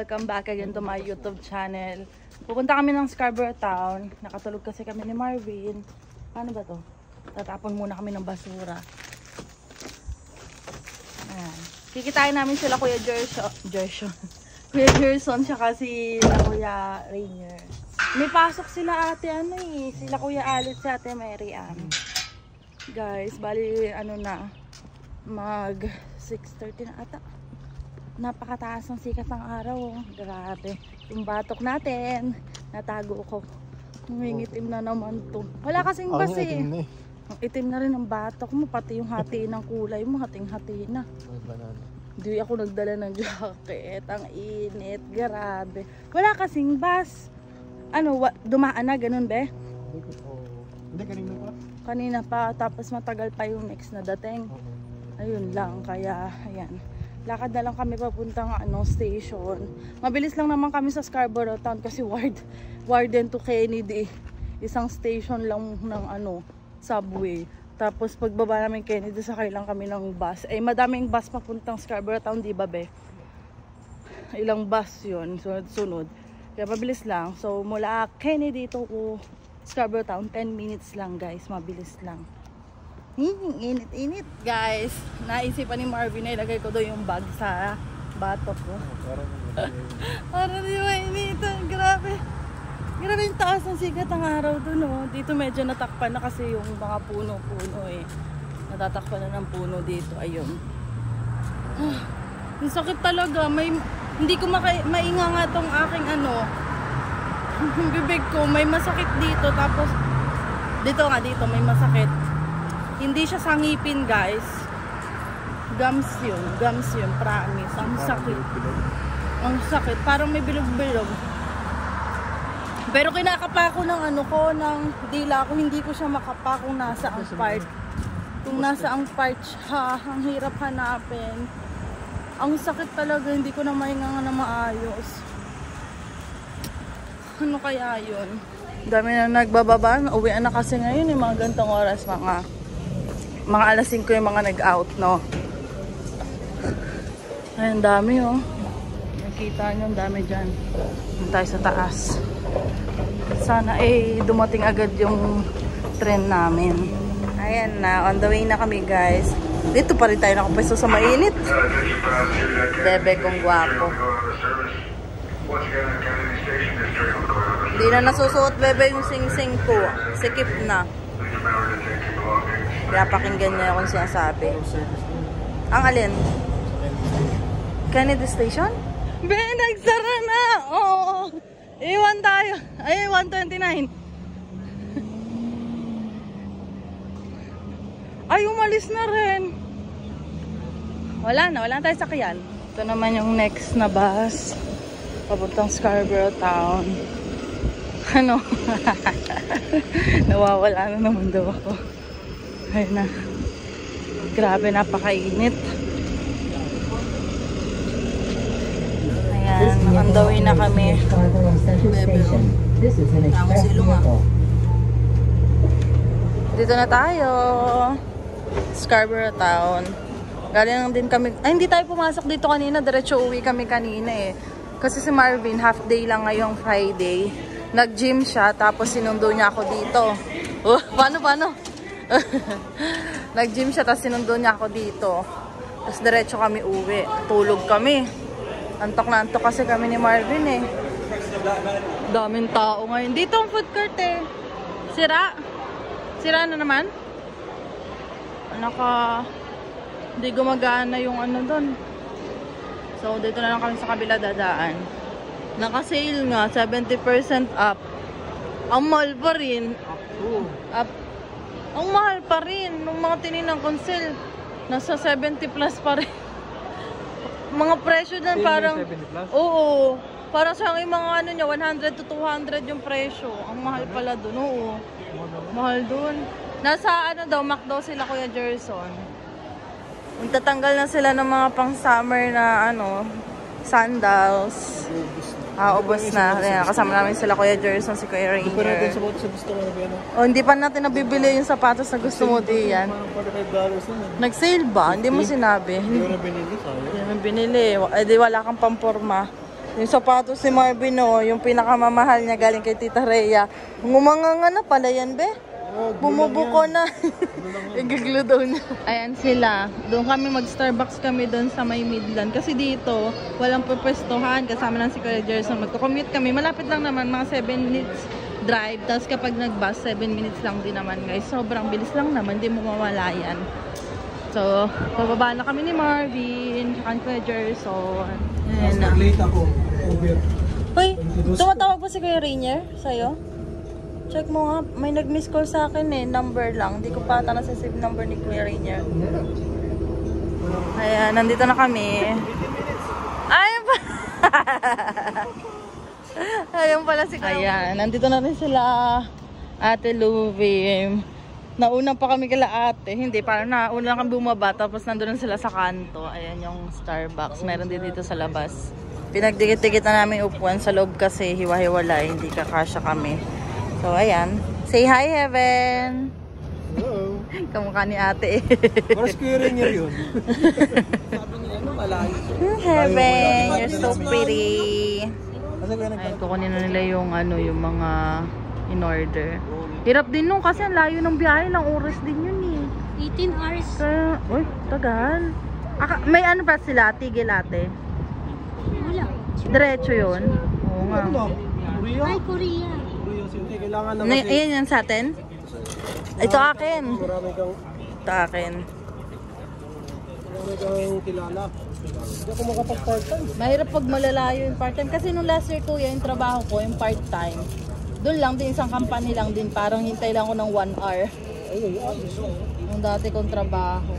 Welcome back again to my YouTube channel. Pupunta kami ng Scarborough Town. Nakatulog kasi kami ni Marvin. Paano ba to? Tatapon muna kami ng basura. Ayan. Kikitain namin sila Kuya Kuya Gerson siya kasi Kuya Rainier. May pasok sila ate sila Kuya Alice si ate Mary Ann. Guys, bali mag 6:30 na ata. Napakataas ng sikat ng araw. Grabe. Yung batok natin, natago ko. Humingitim na naman to. Wala kasing bas eh. Ang itim na rin ang batok mo. Pati yung hati ng kulay mo, hating-hati na. Hindi ako nagdala ng jacket. Ang init. Grabe. Wala kasing bus. Dumaan na, ganun be? Hindi, kanina pa. Kanina pa. Tapos matagal pa yung next na dating. Ayun lang. Kaya, ayan. Lakad na lang kami papuntang station. Mabilis lang naman kami sa Scarborough Town kasi Warden to Kennedy. Isang station lang ng subway. Tapos pagbaba namin Kennedy, sakay lang kami ng bus. Eh madaming bus papuntang Scarborough Town, di ba be? Ilang bus yun, sunod-sunod. Kaya mabilis lang. So mula Kennedy to Scarborough Town, 10 minutes lang guys. Mabilis lang. Init-init guys. Naisipan ni Marvin na ilagay ko doon yung bag sa batok ko. Para di mainitan. Grabe. Grabe yung taas ng sigat ng araw doon. Dito medyo natakpan na kasi yung mga puno-puno eh. Natatakpan na ng puno dito. Ayun. Yung sakit talaga. Hindi ko mainga nga tong aking bibig ko. May masakit dito. Tapos dito may masakit. Hindi siya sa ngipin guys. Gums yun, promise. Ang sakit. Ang sakit, parang may bilog-bilog. Pero kinakapa ko ng ng dila ko. Hindi ko siya makapa kung nasa ang part. Kung nasa ang part siya, ang hirap hanapin. Ang sakit talaga, hindi ko na mainga na maayos. Ano kaya yun? Dami na nagbababa. Uwian na kasi ngayon yung mga gantong oras, mga alas 5 yung mga nag-out, no? Ay, ang dami, nakita nyo, ang dami dyan. Tayo sa taas. Sana dumating agad yung tren namin. Ayan na, on the way na kami guys. Dito pa rin tayo nakapeso sa mainit. Bebe kong gwapo. Hindi na nasusuot bebe yung sing-sing ko. Sikip na. Kaya pakinggan niya akong sinasabi. Ang alin? Kennedy Station? Be, nagsara na! Oo! Iwan tayo. Ay, 129. Ay, umalis na rin. Wala na tayo sakyan. Ito naman yung next na bus. Papuntang Scarborough Town. Nawawala na naman daw ako. Ayun na. Grabe, napakainit. Ayan, on the way na kami. Dito na tayo. Scarborough Town. Galing din kami. Ay, hindi tayo pumasok dito kanina. Diretso uwi kami kanina eh. Kasi si Marvin, half day lang ngayong Friday. Nag-gym siya, tapos sinundo niya ako dito. Paano? Nag-gym siya, tapos sinundo niya ako dito. Tapos diretso kami uwi. Tulog kami. Antok na antok kasi kami ni Marvin eh. Daming tao ngayon. Dito ang food court eh. Sira na naman? Hindi gumagana yung doon. So dito na lang kami sa kabila dadaan. Naka-sale nga, 70% up. Ang mahal pa rin. Up. Ang mahal pa rin. Nung mga tininang konsel, nasa 70 plus pa rin. Mga presyo dyan parang... 70 plus? Oo. Parang sa yung mga niya, 100 to 200 yung presyo. Ang mahal pala dun, oo. Mahal dun. Nasa McDo sila Kuya Gerson. Magtatanggal na sila ng mga pang-summer na sandals. Ubos na. Ayan, kasama namin sila Kuya Gerson, si Kuya Rainier. Hindi pa natin sa gusto mo na hindi pa natin nabibili yung sapatos na gusto mo diyan. Nag-sale ba? Hindi mo sinabi. Hindi mo na binili, sayang. Hindi mo binili. Di wala kang pamporma. Yung sapatos ni Marvin, oh, yung pinakamamahal niya galing kay Tita Rhea. Ngumanganga na pala yan, be. Bumubuko na. Igiglo daw niya. Ayan sila. Doon kami mag-Starbucks kami doon sa may Midland. Kasi dito, walang pupwestuhan. Kasama lang si Kuya Gerson. Magko-commute kami. Malapit lang naman, mga 7 minutes drive. Tapos kapag nag-bus, 7 minutes lang din naman, guys. Sobrang bilis lang naman. Hindi mo mawala yan. So, bababa na kami ni Marvin. Tsaka ni Kuya Gerson. Ayan na. Late ako. Over. Hoy, tumatawag ba si Kuya Rainier sa'yo? Check mo nga. May nag-miss call sa akin eh. Number lang. Hindi ko pa ata nasa-save number ni Kuya Rainier. Ayan, nandito na kami. Ayun pa! Ayun pala si Kuya. Ayan, nandito na rin sila Ate Luvim. Nauna pa kami kila ate. Hindi, parang nauna kami bumaba. Tapos nandun sila sa kanto. Ayan yung Starbucks. Meron din dito sa labas. Pinagdikit-dikit na namin upuan sa loob kasi hiwa-hiwalay. Hindi kakasya kami. So, ayan. Say hi, Heaven! Hello! Kamukha ni ate. Parang Kuya Rainier yun. Sabi niya, ano, malayo. Heaven, you're so pretty. Kasi kaya Ayun, kukunin na nila yung, ano, yung mga in-order. Hirap din nung kasi ang layo ng biyahe. Lang oras din yun eh. 18 hours. Kaya, uy, tagal. May ano pa sila? Tigil ate? Wala. Diretso yun? Oo nga. ano? Korea? Ay, Korea. Korea City. Kailangan na kasi. Ayan yan sa atin? Ito akin. Marami kang Akin. kilala. Hindi ako makapag-part-time. Mahirap pag malalayo yung part-time. Kasi nung last year kuya, yung trabaho ko, yung part-time. Doon lang din, isang company lang din. Parang hintay lang ko ng 1 hour. Ay, ayos. Yung dati kong trabaho.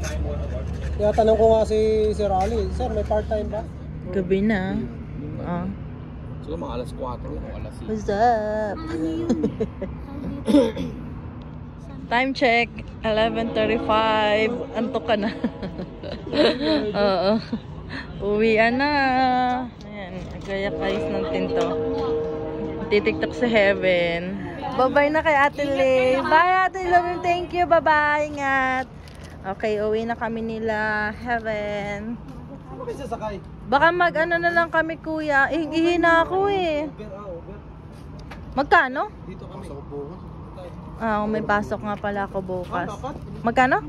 Kaya tanong ko nga si Sir Ali, Sir, may part-time ba? Gabi na. Ah. Siguro mga alas 4 o alas 6. What's up? Ano yun? Time check, 11:35. Antok ka na. Oo. Uwian na. Ayan, gaya kayos ng tinto. Titiktok si Heaven. Bye-bye na kay Ate Lee. Bye Ate Lee. Thank you. Bye-bye. Ingat. Okay, uwi na kami nila. Heaven. Ano kayo sasakay? Baka mag-ano na lang kami kuya. Ihina ako eh. Uber. Magkano? Dito kami. Sa bukas. Ah, may pasok nga pala ako bukas. Dapat? Magkano?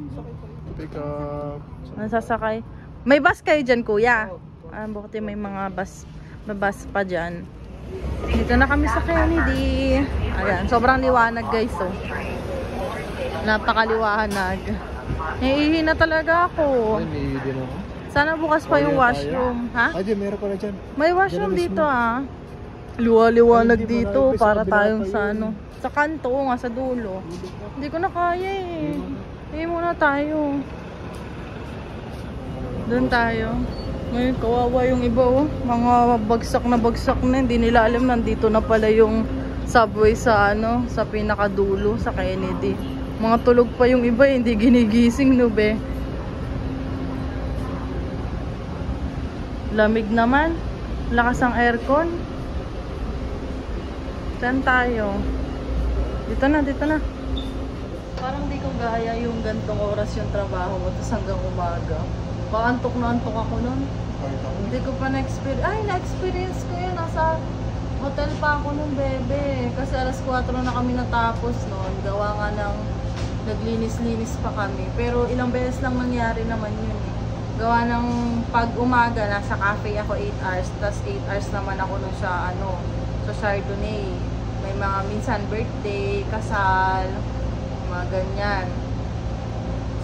Pick up. Nasasakay. May bus kayo dyan, kuya? Ah, buti may mga bus pa dyan. Dito na kami sa Kennedy. Ayan, sobrang liwanag guys, oh. Napakaliwanag. Naiihi na talaga ako. May din ako. Sana bukas pa yung washroom. Ha? Ay, di, meron pala dyan. May washroom dito, ah. Liwa-liwanag dito para tayong sa ano. Sa kanto nga, sa dulo. Hindi ko na kaya eh. Hindi muna tayo. Doon tayo. Ngayon, kawawa yung iba oh. Mga bagsak na. Hindi nila alam nandito na pala yung subway sa ano, sa pinakadulo, sa Kennedy. Mga tulog pa yung iba eh. Hindi ginigising no be. Lamig naman. Lakas ang aircon. Saan tayo? Dito na. Parang di ko gaya yung gantong oras yung trabaho mo tapos hanggang umaga. Paantok na antok ako nun. Hindi ko pa na-experience. Ay, na-experience ko yun. Nasa hotel pa ako nun, bebe. Kasi alas 4 na kami natapos nun. Gawa nga ng naglinis-linis pa kami. Pero ilang beses lang nangyari naman yun eh. Gawa ng pag umaga, nasa cafe ako 8 hours. Tapos 8 hours naman ako nun sa ano, sa Chardonnay. May mga minsan birthday, kasal, mga ganyan.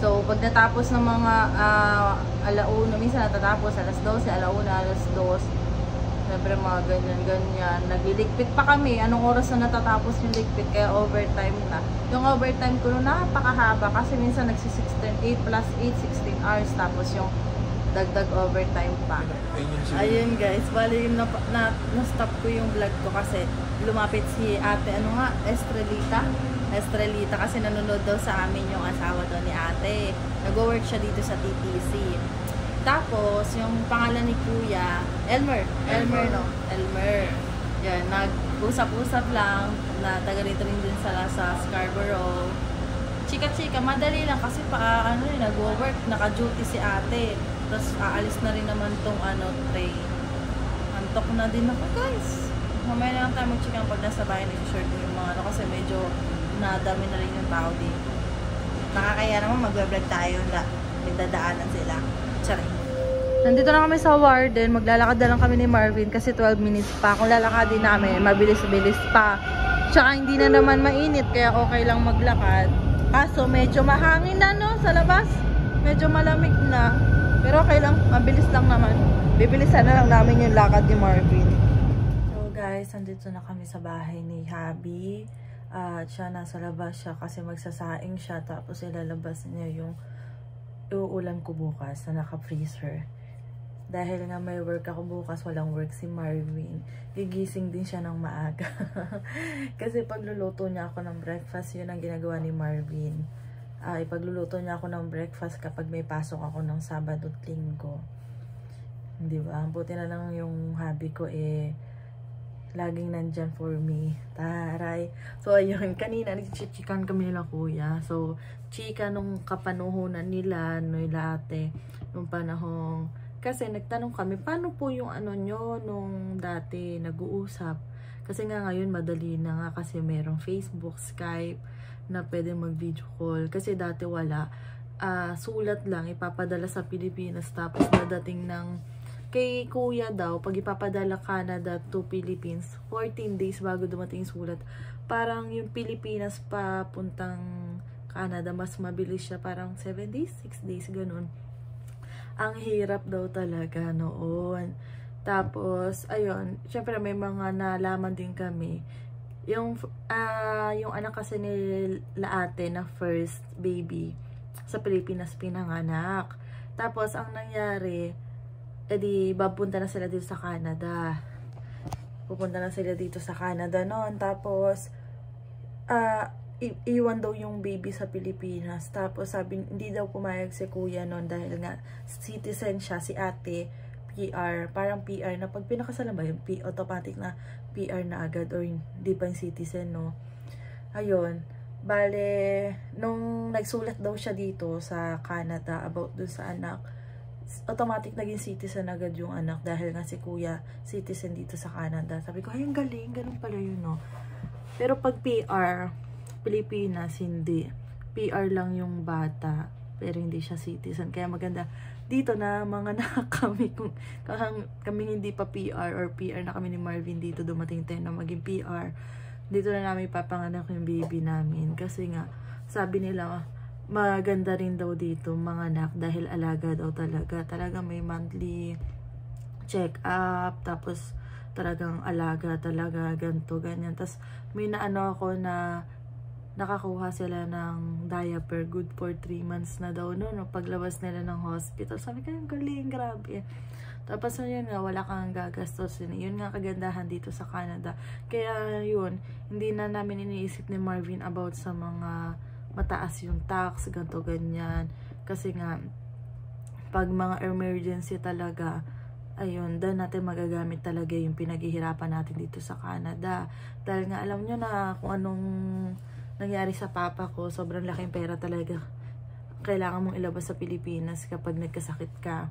So, pag natapos ng mga alauna, minsan natatapos alas 12, alauna, alas 2. Siyempre mga ganyan. Nagliligpit pa kami. Anong oras na natatapos yung ligpit? Kaya overtime na. Yung overtime ko nun, napakahaba. Kasi minsan nagsi-16, 8 plus 8, 16 hours. Tapos yung dagdag overtime pa. Ayun guys, bali yung na-stop ko yung vlog ko kasi lumapit si ate, Estrelita kasi nanonood daw sa amin yung asawa daw ni ate. Nag-work siya dito sa TTC. Tapos, yung pangalan ni Kuya, Elmer. Yan, nag-usap-usap lang na taga rito rin din sa Scarborough. Chika-chika, madali lang kasi nag-work, naka-duty si ate. Tapos aalis na rin naman tong tray. Ang Antok na din ako, guys. Mamaya na lang tayo mag-chicken pag nasa bahay. Nag-share ko yung mga ano kasi medyo nadami na rin yung tao dito. Nakakaya naman mag-vlog tayo na may dadaanan sila. Charing. Nandito na kami sa Warden. Maglalakad na lang kami ni Marvin kasi 12 minutes pa. Kung lalakadin namin, mabilis-bilis pa. Tsaka hindi na naman mainit kaya okay lang maglakad. Kaso medyo mahangin na no sa labas. Medyo malamig na. Pero okay lang, mabilis lang naman. Bibilisan na lang namin yung lakad ni Marvin. So guys, nandito na kami sa bahay ni Habi. At siya nasa labas siya kasi magsasaing siya. Tapos ilalabas niya yung iuulan ko bukas na naka-freezer. Dahil nga may work ako bukas, walang work si Marvin. Gigising din siya ng maaga. Kasi pagluluto niya ako ng breakfast, yun ang ginagawa ni Marvin. Ipagluluto niya ako ng breakfast kapag may pasok ako ng Sabado at Linggo. Diba? Buti na lang yung hobby ko laging nandyan for me. Taray. So, ayun. Kanina, nagchichikan kami nila kuya. So, chika nung kapanuhunan nila, ate, nung panahong, kasi nagtanong kami, paano po yung ano nyo nung dati nag-uusap? Kasi nga ngayon, madali na nga kasi merong Facebook, Skype, na pwede mag-video call. Kasi dati wala. Sulat lang, ipapadala sa Pilipinas, tapos nadating ng kay kuya daw, pag ipapadala Canada to Philippines, 14 days bago dumating sulat. Parang yung Pilipinas pa puntang Canada, mas mabilis siya. Parang 7 days, 6 days, ganun. Ang hirap daw talaga noon. Tapos, ayun, syempre may mga nalaman din kami. Yung anak kasi nila ate na first baby, sa Pilipinas pinanganak. Tapos, ang nangyari, edi bapunta na sila dito sa Canada. Pupunta na sila dito sa Canada noon. Tapos, iwan daw yung baby sa Pilipinas. Tapos, sabi, hindi daw pumayag si kuya noon dahil nga citizen siya, si ate, PR. Parang PR na pag pinakasalan ba yung automatic na PR na agad or hindi pa yung citizen, no? Ayun. Bale, nung nagsulat daw siya dito sa Canada about dun sa anak, automatic naging citizen agad yung anak dahil nga si kuya citizen dito sa Canada. Sabi ko, ay, ang galing, ganun pala yun, no? Pero pag PR, Pilipinas, hindi. PR lang yung bata, pero hindi siya citizen. Kaya maganda, dito na mga anak kami, kung kami hindi pa PR or PR na kami ni Marvin dito, dumating tayo na maging PR. Dito na namin papanganak yung baby namin. Kasi nga, sabi nila, maganda rin daw dito mga anak dahil alaga daw talaga. Talaga may monthly check-up, tapos talagang alaga talaga, ganto ganyan. Tapos may naano ako na nakakuha sila ng diaper, good for 3 months na daw no, paglabas nila ng hospital. Sabi ko, yung galing, grabe. Tapos yun nga, wala kang gagastos. Yun nga kagandahan dito sa Canada. Kaya yun, hindi na namin iniisip ni Marvin about sa mga mataas yung tax, ganto ganyan. Kasi nga, pag mga emergency talaga, ayun, doon natin magagamit talaga yung pinaghihirapan natin dito sa Canada. Dahil nga, alam nyo na kung anong nangyari sa papa ko, sobrang laking pera talaga. Kailangan mong ilabas sa Pilipinas kapag nagkasakit ka.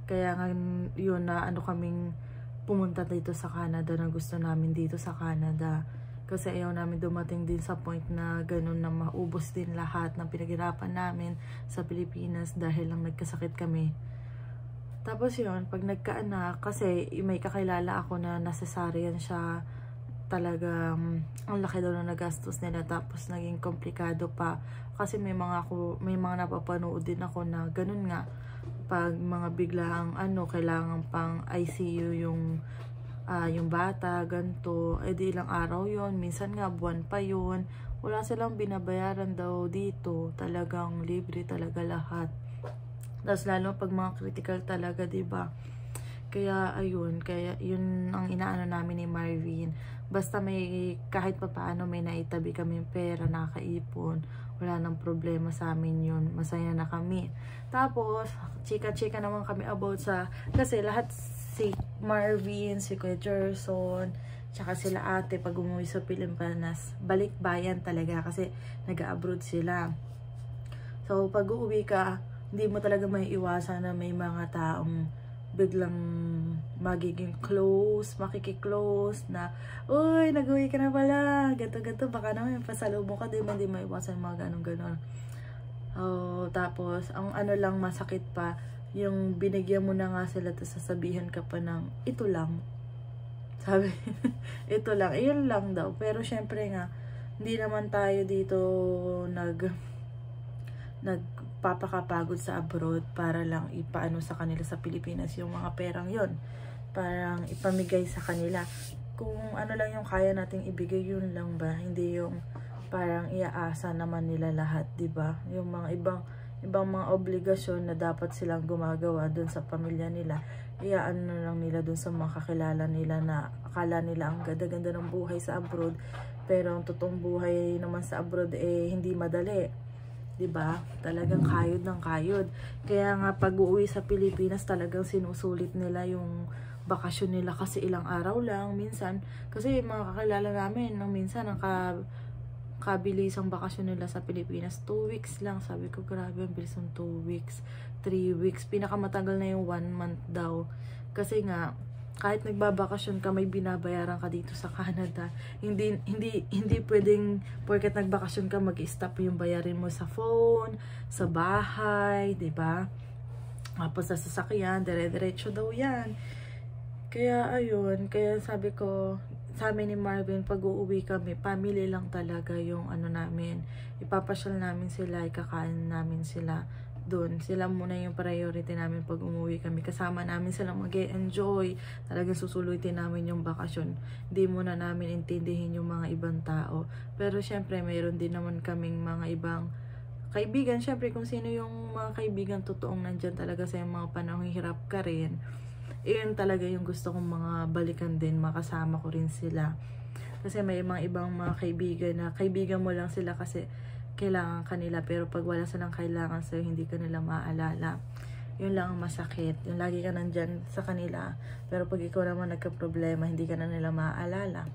Kaya nga, yun na kaming pumunta dito sa Canada na gusto namin dito sa Canada. Kasi ayaw namin dumating din sa point na ganun na maubos din lahat ng pinaghirapan namin sa Pilipinas dahil lang nagkasakit kami. Tapos yun, pag nagkaanak, kasi may kakilala ako na nasasarian siya, talagang ang laki daw na nagastos nila, tapos naging komplikado pa. Kasi may mga napapanood din ako na ganun nga, pag mga biglaang kailangan pang ICU yung bata, ganto, di ilang araw yon, minsan nga buwan pa yon, wala silang binabayaran daw dito, talagang libre talaga lahat. Tapos lalo pag mga critical talaga, diba? Kaya ayun, kaya yun ang inaano namin ni Marvin, basta may kahit pa paano may naitabi kami pera, nakaipon, wala nang problema sa amin yun, masaya na kami. Tapos chika-chika naman kami about sa, kasi lahat si Marvin, si Kuya Jerson, tsaka sila ate pag umuwi sa Pilipinas, balik bayan talaga kasi nag-abroad sila. So pag uuwi ka, hindi mo talaga may iwasan na may mga taong biglang magiging close, makiki-close na, uy, nag-uwi ka na pala, gato-gato, baka naman pasalubong ka, di may iwasan mga ganon-ganon. Oh, tapos, ang ano lang masakit pa, yung binigyan mo na nga sila, tapos sasabihan ka pa ng, ito lang. Sabi, ito lang, yun lang daw. Pero syempre nga, hindi naman tayo dito nagpapakapagod sa abroad para lang ipaano sa kanila sa Pilipinas yung mga perang yon, parang ipamigay sa kanila. Kung ano lang yung kaya nating ibigay, yun lang ba, hindi yung parang iaasa naman nila lahat, 'di ba? Yung mga ibang mga obligasyon na dapat silang gumagawa doon sa pamilya nila, iaan na lang nila doon sa mga kakilala nila na akala nila ang ganda-ganda ng buhay sa abroad, pero ang totoong buhay naman sa abroad hindi madali. 'Di ba? Talagang kayod ng kayod. Kaya nga pag-uwi sa Pilipinas, talagang sinusulit nila yung bakasyon nila kasi ilang araw lang minsan. Kasi mga kakilala namin nang minsan ang kabilisang bakasyon nila sa Pilipinas 2 weeks lang. Sabi ko, grabe, ang bilis ng 2 weeks, 3 weeks. Pinakamatagal na yung 1 month daw. Kasi nga kahit nagbabakasyon ka, may binabayaran ka dito sa Canada. Hindi pwedeng porket nagbakasyon ka mag-stop yung bayarin mo sa phone, sa bahay, 'di ba? Tapos sa sasakyan, dire-diretso daw 'yan. Kaya ayun, kaya sabi ko sa amin ni Marvin, pag uuwi kami, family lang talaga yung ano namin. Ipapasyal namin sila, ikakain namin sila doon. Sila muna yung priority namin pag umuwi kami. Kasama namin silang mag-enjoy. Talagang susulutin namin yung bakasyon. Hindi muna namin intindihin yung mga ibang tao. Pero syempre, mayroon din naman kaming mga ibang kaibigan. Syempre, kung sino yung mga kaibigan totoong nandyan talaga sa yung mga panahong hirap ka rin, yun talaga yung gusto kong mga balikan din, makasama ko rin sila. Kasi may mga ibang mga kaibigan na kaibigan mo lang sila kasi kailangan kanila, pero pag wala silang kailangan sa'yo, hindi ka nila maaalala. Yun lang ang masakit. Yung lagi ka nandyan sa kanila, pero pag ikaw naman nagka-problema, hindi ka na nila maaalala.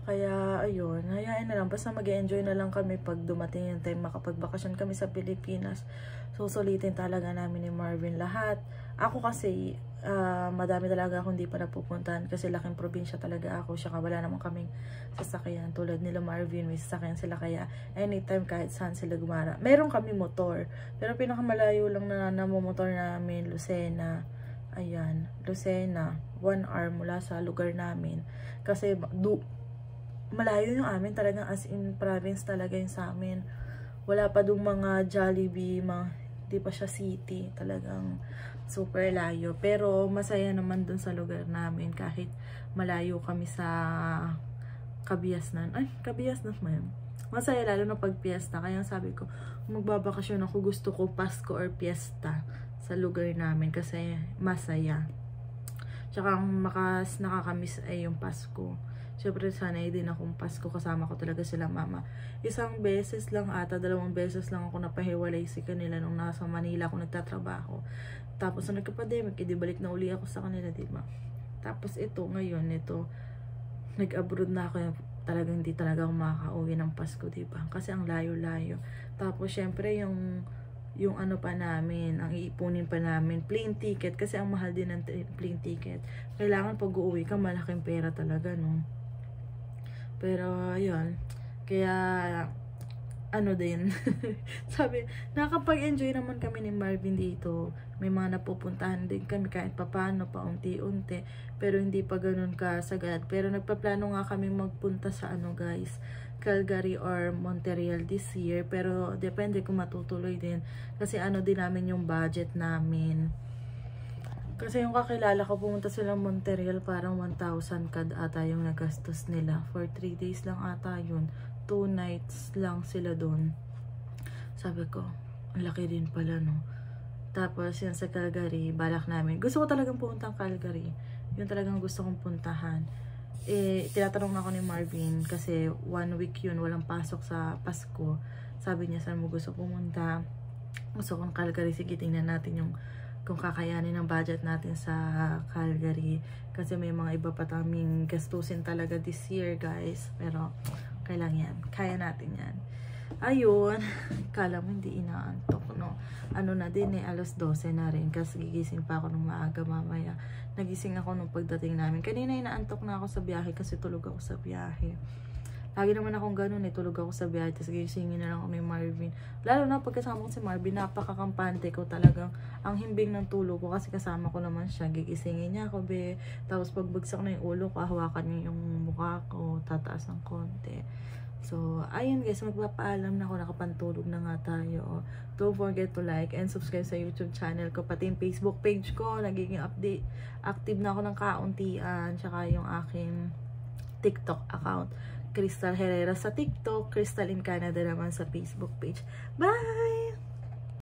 Kaya, ayun, hayaan na lang. Basta mag-enjoy na lang kami pag dumating yung time makapagbakasyon kami sa Pilipinas. Susulitin talaga namin ni Marvin lahat. Ako kasi, madami talaga akong hindi pa napupuntahan kasi laking probinsya talaga ako. Saka wala naman kaming sasakyan. Tulad nila Marvin, may sasakyan sila. Kaya, anytime kahit saan sila gumara. Meron kami motor. Pero pinakamalayo lang na namomotor namin, Lucena. Ayan, Lucena. 1 hour mula sa lugar namin. Kasi, malayo yung amin, talagang as in province talaga yung sa amin. Wala pa dong mga Jollibee, di pa siya city, talagang super layo. Pero masaya naman dun sa lugar namin kahit malayo kami sa Kabiasnan. Ay, Kabiasnan man. Masaya lalo na pag piyesta. Kaya sabi ko, magbabakasyon ako, gusto ko Pasko or piyesta sa lugar namin kasi masaya. Tsaka ang nakakamiss ay yung Pasko. Siyempre, sanay din akong Pasko. Kasama ko talaga sila mama. 1 beses lang ata, 2 beses lang ako napahiwalay sa kanila nung nasa Manila ako nagtatrabaho. Tapos, nung nagka-pandemic, balik na uli ako sa kanila, diba? Tapos, ngayon, nag-abroad na ako. Talagang hindi talaga ako makaka-uwi ng Pasko, diba? Kasi ang layo-layo. Tapos, syempre, yung ano pa namin, ang iipunin pa namin, plane ticket. Kasi ang mahal din ng plane ticket. Kailangan pag uuwi ka, malaking pera talaga, no? Pero, ayun. Kaya, din. Sabi, nakapag-enjoy naman kami ni Marvin dito. May mga napupuntahan din kami kahit papano, paunti-unti. Pero hindi pa ganun kasagad. Pero nagpaplano nga kami magpunta sa guys, Calgary or Montreal this year. Pero, depende kung matutuloy din. Kasi din namin yung budget namin. Kasi yung kakilala ko, pumunta sila Montreal, parang 1,000 kad ata yung nagastos nila. For 3 days lang ata yun. 2 nights lang sila doon. Sabi ko, ang laki din pala, no? Tapos, yan sa Calgary, balak namin. Gusto ko talagang pumunta ang Calgary. Yun talagang gusto kong puntahan. Tinatanong na ako ni Marvin, kasi 1 week yun, walang pasok sa Pasko. Sabi niya, saan mo gusto pumunta? Gusto kong Calgary, sige, tingnan natin kung kakayanin ng budget natin sa Calgary. Kasi may mga iba pa taming gastusin talaga this year, guys. Pero, kailangan yan. Kaya natin yan. Ayun. Kala mo hindi inaantok, no? ano na din alas 12 na rin kasi gigising pa ako ng maaga mamaya. Nagising ako nung pagdating namin. Kanina inaantok na ako sa biyahe kasi tulog ako sa biyahe. Lagi naman akong ganun tulog ako sa biyahe tapos gisingin na lang ako ni Marvin. Lalo na pagkasama ko si Marvin, napakakampante ko talagang ang himbing ng tulog ko kasi kasama ko naman siya. Gigisingin niya ako tapos pagbagsak na yung ulo ko, hawakan niya yung mukha ko, tataas ng konti. So, ayun guys, magpapaalam na ako, nakapantulog na nga tayo. Don't forget to like and subscribe sa YouTube channel ko, pati yung Facebook page ko, nagiging active na ako ng kauntian, tsaka yung aking TikTok account. Crystal Herrera sa TikTok, Crystal in Canada naman sa Facebook page. Bye!